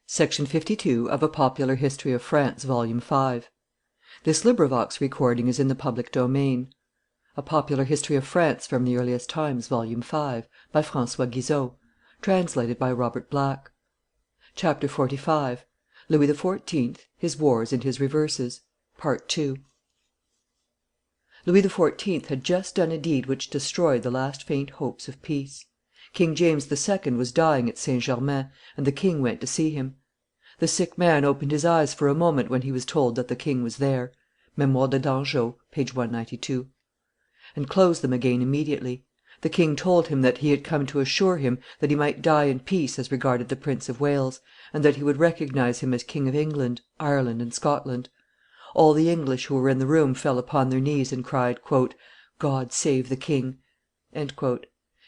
Section 52 of A Popular History of France, Volume 5. This LibriVox is in the public domain. A Popular History of France from the Earliest Times, Volume 5, by François Guizot, translated by Robert Black. Chapter 45. Louis XIV, his Wars and his Reverses. Part 2. Louis XIV had just done a deed which destroyed the last faint hopes of peace. King James II was dying at St. Germain, and the king went to see him. The sick man opened his eyes for a moment when he was told that the king was there (Memoires de Dangeau, p. 192), and closed them again immediately. The king told him that he had come to assure him that he might die in peace as regarded the Prince of Wales, and that he would recognize him as King of England, Ireland, and Scotland. All the English who were in the room fell upon their knees and cried, "God save the king!"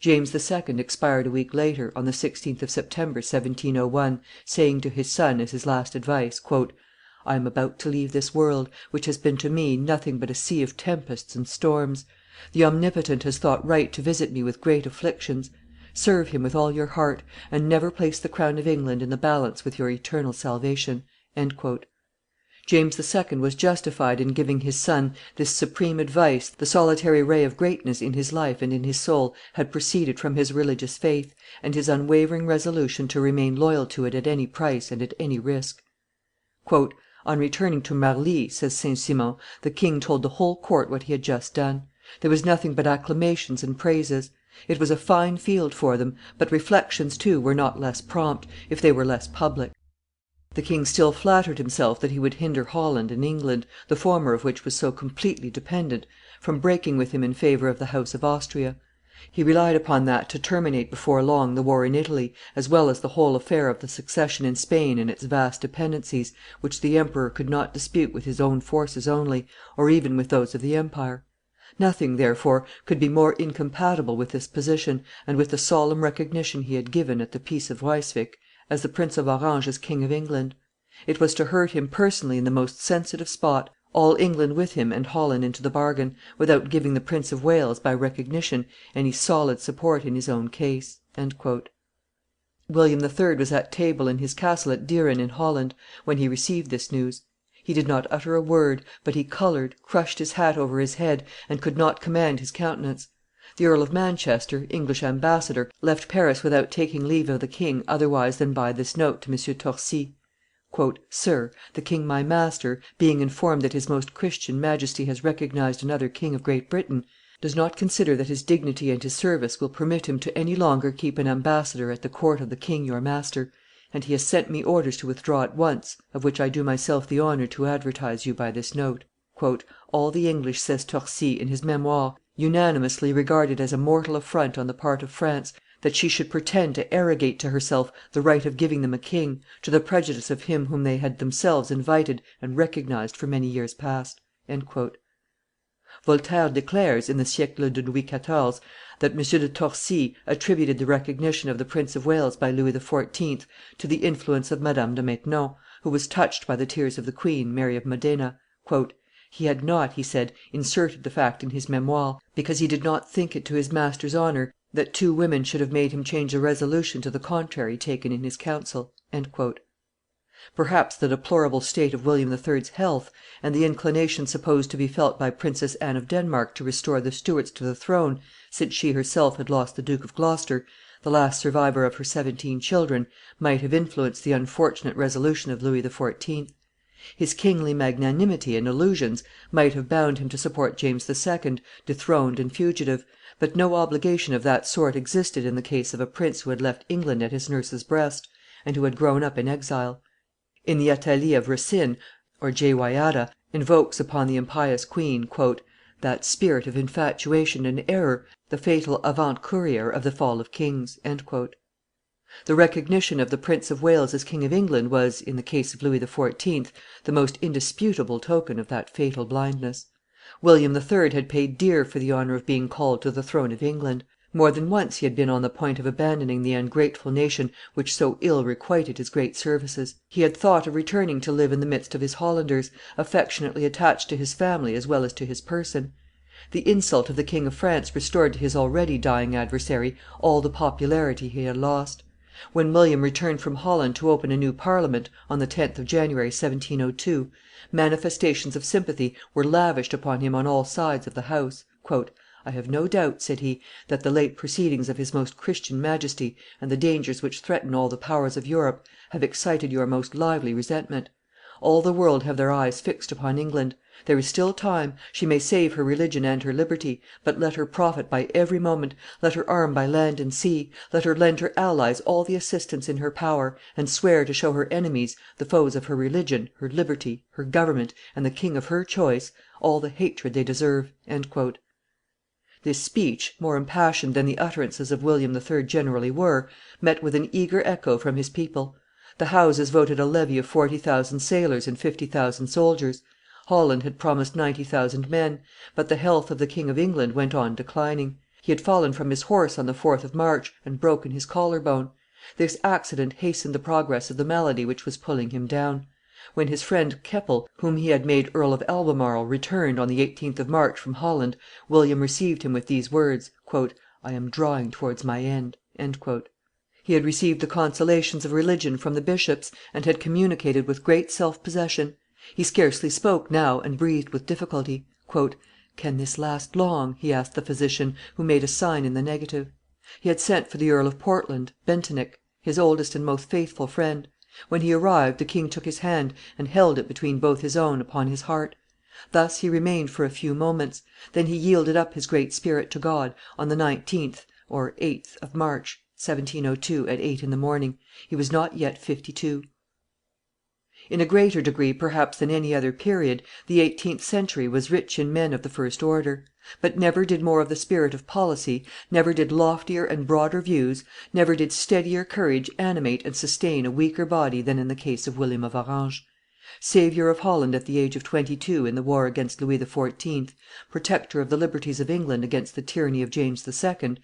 James II expired a week later, on the 16th of September, 1701, saying to his son, as his last advice, "I am about to leave this world, which has been to me nothing but a sea of tempests and storms. The Omnipotent has thought right to visit me with great afflictions. Serve Him with all your heart, and never place the crown of England in the balance with your eternal salvation." James II was justified in giving his son this supreme advice. The solitary ray of greatness in his life and in his soul had proceeded from his religious faith, and his unwavering resolution to remain loyal to it at any price and at any risk. "On returning to Marly," says St. Simon, "the king told the whole court what he had just done. There was nothing but acclamations and praises. It was a fine field for them, but reflections, too, were not less prompt, if they were less public. The king still flattered himself that he would hinder Holland and England, the former of which was so completely dependent, from breaking with him in favor of the house of Austria. He relied upon that to terminate before long the war in Italy, as well as the whole affair of the succession in Spain and its vast dependencies, which the emperor could not dispute with his own forces only, or even with those of the empire. Nothing, therefore, could be more incompatible with this position, and with the solemn recognition he had given, at the peace of Ryswick, as the Prince of Orange as King of England. It was to hurt him personally in the most sensitive spot, all England with him and Holland into the bargain, without giving the Prince of Wales, by recognition, any solid support in his own case." William III was at table in his castle at Dieren in Holland when he received this news. He did not utter a word, but he colored, crushed his hat over his head, and could not command his countenance. The Earl of Manchester, English ambassador, left Paris without taking leave of the king otherwise than by this note to M. Torcy: "Sir, the king my master, being informed that his Most Christian Majesty has recognized another king of Great Britain, does not consider that his dignity and his service will permit him to any longer keep an ambassador at the court of the king your master, and he has sent me orders to withdraw at once, of which I do myself the honor to advertise you by this note. All the English," says Torcy, in his Memoires, "unanimously regard it as a mortal affront on the part of France that she should pretend to arrogate to herself the right of giving them a king, to the prejudice of him whom they had themselves invited and recognized for many years past." Voltaire declares, in the Siecle de Louis XIV., that M. de Torcy attributed the recognition of the Prince of Wales by Louis XIV. To the influence of Madame de Maintenon, who was touched by the tears of the queen, Mary of Modena. "He had not," he said, inserted the fact in his Memoires, because he did not think it to his master's honor that two women should have made him change a resolution to the contrary taken in his council." Perhaps the deplorable state of William III.'s health, and the inclination supposed to be felt by Princess Anne of Denmark to restore the Stuarts to the throne, since she herself had lost the Duke of Gloucester, the last survivor of her 17 children, might have influenced the unfortunate resolution of Louis XIV. His kingly magnanimity and illusions might have bound him to support James II., dethroned and fugitive, but no obligation of that sort existed in the case of a prince who had left England at his nurse's breast, and who had grown up in exile. In the Athalie of Racine (Jehoiada) invokes upon the impious queen "that spirit of infatuation and error, the fatal avant courier of the fall of kings." The recognition of the Prince of Wales as King of England was, in the case of Louis XIV., the most indisputable token of that fatal blindness. William III. had paid dear for the honor of being called to the throne of England. More than once he had been on the point of abandoning the ungrateful nation which so ill requited his great services. He had thought of returning to live in the midst of his Hollanders, affectionately attached to his family as well as to his person. The insult of the King of France restored to his already dying adversary all the popularity he had lost. When William returned from Holland to open a new Parliament, on the 10th of January, 1702, manifestations of sympathy were lavished upon him on all sides of the house. "I have no doubt," said he, "that the late proceedings of his Most Christian Majesty, and the dangers which threaten all the powers of Europe, have excited your most lively resentment. All the world have their eyes fixed upon England. There is still time; she may save her religion and her liberty, but let her profit by every moment, let her arm by land and sea, let her lend her allies all the assistance in her power, and swear to show her enemies, the foes of her religion, her liberty, her government, and the king of her choice, all the hatred they deserve." This speech, more impassioned than the utterances of William III. generally were, met with an eager echo from his people. The Houses voted a levy of 40,000 sailors and 50,000 soldiers. Holland had promised 90,000 men; but the health of the King of England went on declining. He had fallen from his horse on the 4th of March, and broken his collar bone. This accident hastened the progress of the malady which was pulling him down. When his friend Keppel, whom he had made Earl of Albemarle, returned, on the 18th of March, from Holland, William received him with these words: "I am drawing towards my end." He had received the consolations of religion from the bishops, and had communicated with great self possession. He scarcely spoke now, and breathed with difficulty. "Can this last long?" he asked the physician, who made a sign in the negative. He had sent for the Earl of Portland, Bentinek, his oldest and most faithful friend. When he arrived, the king took his hand, and held it between both his own upon his heart. Thus he remained for a few moments; then he yielded up his great spirit to God, on the 19th (8th) of March, 1702, at 8 in the morning. He was not yet 52. In a greater degree perhaps than any other period, the 18th century was rich in men of the first order; but never did more of the spirit of policy, never did loftier and broader views, never did steadier courage animate and sustain a weaker body than in the case of William of Orange. Saviour of Holland at the age of 22 in the war against Louis XIV., protector of the liberties of England against the tyranny of James II.,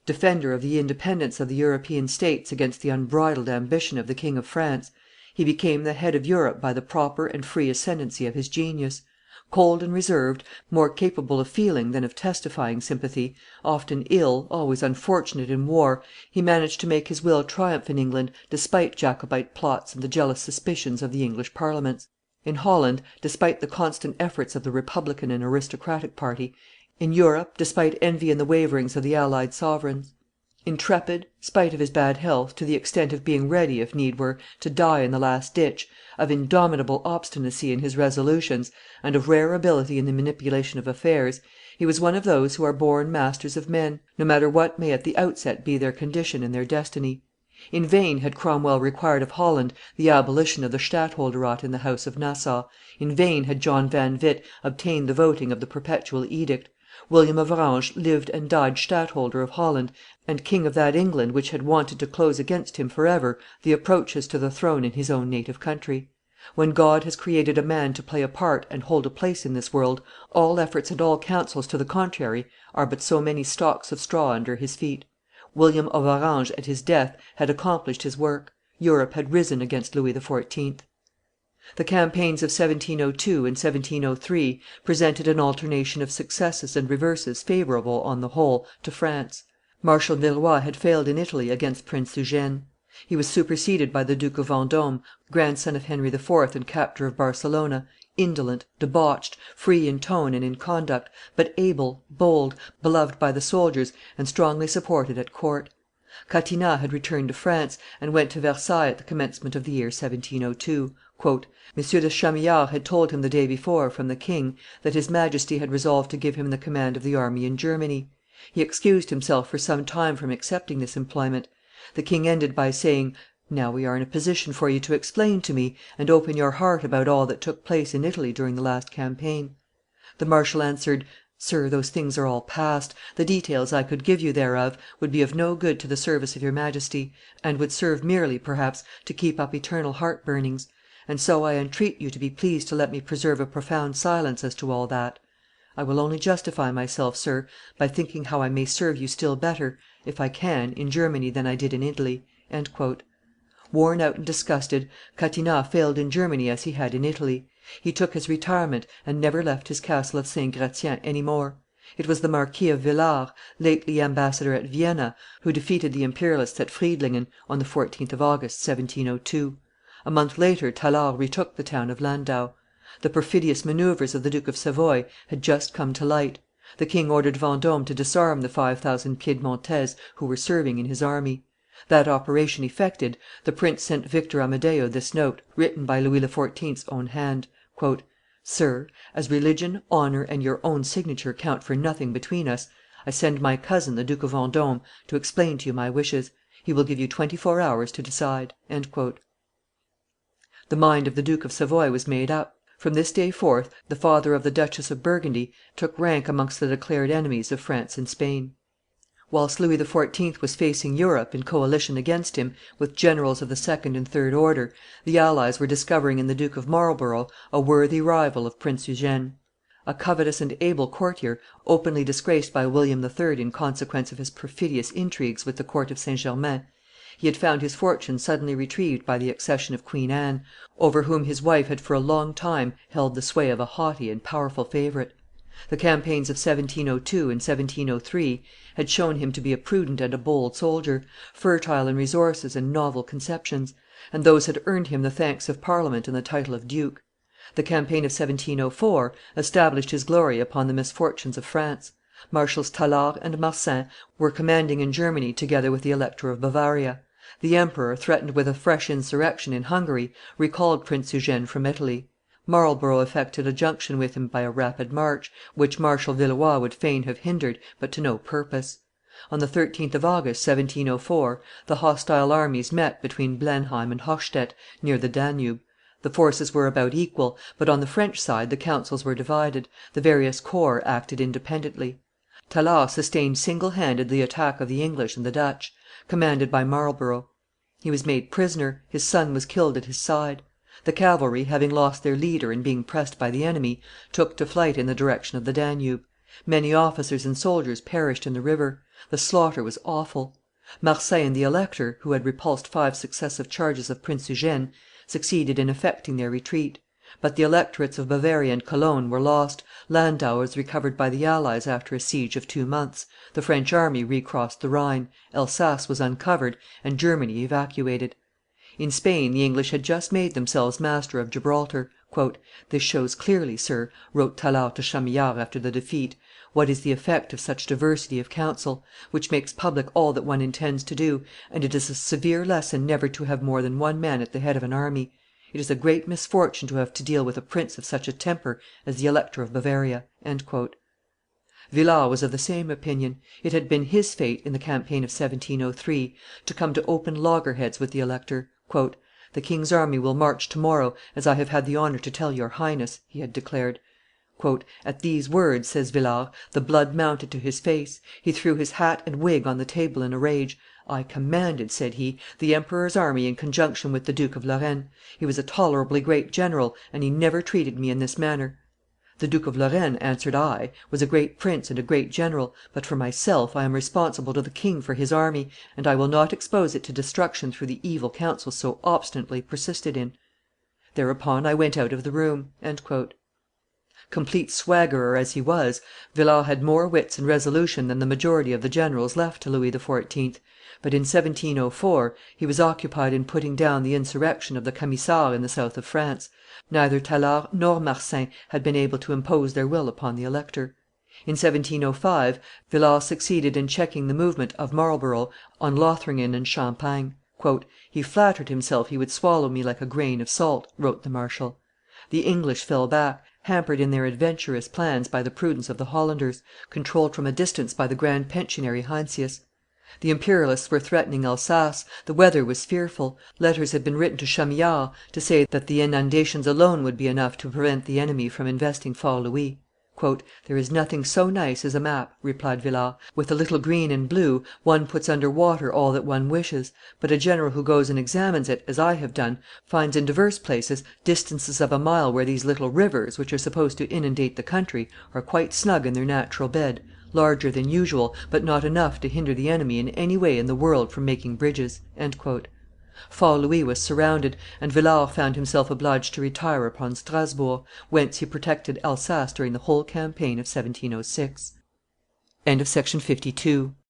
defender of the independence of the European states against the unbridled ambition of the King of France, he became the head of Europe by the proper and free ascendency of his genius. Cold and reserved, more capable of feeling than of testifying sympathy, often ill, always unfortunate in war, he managed to make his will triumph in England despite Jacobite plots and the jealous suspicions of the English Parliaments; in Holland, despite the constant efforts of the republican and aristocratic party; in Europe, despite envy and the waverings of the allied sovereigns. Intrepid, spite of his bad health, to the extent of being ready, if need were, to die in the last ditch, of indomitable obstinacy in his resolutions, and of rare ability in the manipulation of affairs, he was one of those who are born masters of men, no matter what may at the outset be their condition and their destiny. In vain had Cromwell required of Holland the abolition of the stadtholderate in the house of Nassau, in vain had John van Witt obtained the voting of the Perpetual Edict. William of Orange lived and died stadtholder of Holland, and king of that England which had wanted to close against him forever the approaches to the throne in his own native country. When God has created a man to play a part and hold a place in this world, all efforts and all counsels to the contrary are but so many stalks of straw under his feet. William of Orange at his death had accomplished his work. Europe had risen against Louis XIV. The campaigns of 1702 and 1703 presented an alternation of successes and reverses favorable, on the whole, to France. Marshal Villeroy had failed in Italy against Prince Eugene. He was superseded by the Duke of Vendome, grandson of Henry IV. and captor of Barcelona, indolent, debauched, free in tone and in conduct, but able, bold, beloved by the soldiers, and strongly supported at court. Catinat had returned to France, and went to Versailles at the commencement of the year 1702. M. de Chamillard had told him the day before, from the king, that his Majesty had resolved to give him the command of the army in Germany. He excused himself for some time from accepting this employment. The king ended by saying, "Now we are in a position for you to explain to me and open your heart about all that took place in Italy during the last campaign." The marshal answered, "Sir, those things are all past; the details I could give you thereof would be of no good to the service of your Majesty, and would serve merely, perhaps, to keep up eternal heart burnings; and so I entreat you to be pleased to let me preserve a profound silence as to all that. I will only justify myself, sir, by thinking how I may serve you still better, if I can, in Germany than I did in Italy." Worn out and disgusted, Catinat failed in Germany as he had in Italy. He took his retirement, and never left his castle of Saint Gratien any more. It was the Marquis of Villars, lately ambassador at Vienna, who defeated the Imperialists at Friedlingen on the 14th of August, 1702. A month later Tallard retook the town of Landau. The perfidious manoeuvres of the Duke of Savoy had just come to light. The king ordered Vendome to disarm the 5,000 Piedmontese who were serving in his army. That operation effected, the prince sent Victor Amadeo this note, written by Louis XIV.'s own hand: "Sir, as religion, honor, and your own signature count for nothing between us, I send my cousin, the Duke of Vendome, to explain to you my wishes. He will give you 24 hours to decide." The mind of the Duke of Savoy was made up. From this day forth the father of the Duchess of Burgundy took rank amongst the declared enemies of France and Spain. Whilst Louis XIV. Was facing Europe, in coalition against him, with generals of the second and third order, the allies were discovering in the Duke of Marlborough a worthy rival of Prince Eugene. A covetous and able courtier, openly disgraced by William III. In consequence of his perfidious intrigues with the court of St. Germain, he had found his fortune suddenly retrieved by the accession of Queen Anne, over whom his wife had for a long time held the sway of a haughty and powerful favorite. The campaigns of 1702 and 1703 had shown him to be a prudent and a bold soldier, fertile in resources and novel conceptions; and those had earned him the thanks of Parliament and the title of duke. The campaign of 1704 established his glory upon the misfortunes of France. Marshals Tallard and Marsin were commanding in Germany together with the Elector of Bavaria. The emperor, threatened with a fresh insurrection in Hungary, recalled Prince Eugene from Italy. Marlborough effected a junction with him by a rapid march, which Marshal Villeroy would fain have hindered, but to no purpose. On the 13th of August, 1704, the hostile armies met between Blenheim and Hochstedt, near the Danube. The forces were about equal, but on the French side the counsels were divided, the various corps acted independently. Tallard sustained single handed the attack of the English and the Dutch, commanded by Marlborough. He was made prisoner, his son was killed at his side. The cavalry, having lost their leader and being pressed by the enemy, took to flight in the direction of the Danube. Many officers and soldiers perished in the river. The slaughter was awful. Marsin and the elector, who had repulsed 5 successive charges of Prince Eugene, succeeded in effecting their retreat; but the electorates of Bavaria and Cologne were lost, Landau was recovered by the allies after a siege of 2 months, the French army recrossed the Rhine, Elsass was uncovered, and Germany evacuated. In Spain the English had just made themselves master of Gibraltar. "This shows clearly, sir," wrote Tallard to Chamillard after the defeat, "what is the effect of such diversity of counsel, which makes public all that one intends to do, and it is a severe lesson never to have more than one man at the head of an army. It is a great misfortune to have to deal with a prince of such a temper as the Elector of Bavaria." Villars was of the same opinion. It had been his fate, in the campaign of 1703, to come to open loggerheads with the elector. "The king's army will march to morrow, as I have had the honor to tell your Highness," he had declared. "At these words," says Villars, "the blood mounted to his face; he threw his hat and wig on the table in a rage. 'I commanded,' said he, 'the emperor's army in conjunction with the Duke of Lorraine; he was a tolerably great general, and he never treated me in this manner.' 'The Duke of Lorraine,' answered I, 'was a great prince and a great general; but, for myself, I am responsible to the king for his army, and I will not expose it to destruction through the evil counsel so obstinately persisted in.' Thereupon I went out of the room." Complete swaggerer as he was, Villars had more wits and resolution than the majority of the generals left to Louis XIV.; but in 1704 he was occupied in putting down the insurrection of the Camisards in the south of France; neither Tallard nor Marsin had been able to impose their will upon the elector. In 1705 Villars succeeded in checking the movement of Marlborough on Lothringen and Champagne. "He flattered himself he would swallow me like a grain of salt," wrote the marshal. The English fell back, hampered in their adventurous plans by the prudence of the Hollanders, controlled from a distance by the grand pensionary Heinsius. The Imperialists were threatening Elsass; the weather was fearful; letters had been written to Chamillard to say that the inundations alone would be enough to prevent the enemy from investing Fort Louis. "There is nothing so nice as a map," replied Villars; "with a little green and blue, one puts under water all that one wishes; but a general who goes and examines it, as I have done, finds in divers places distances of a mile where these little rivers, which are supposed to inundate the country, are quite snug in their natural bed, larger than usual, but not enough to hinder the enemy in any way in the world from making bridges." Fort Louis was surrounded, and Villars found himself obliged to retire upon Strasburg, whence he protected Elsass during the whole campaign of 1706. Section 53.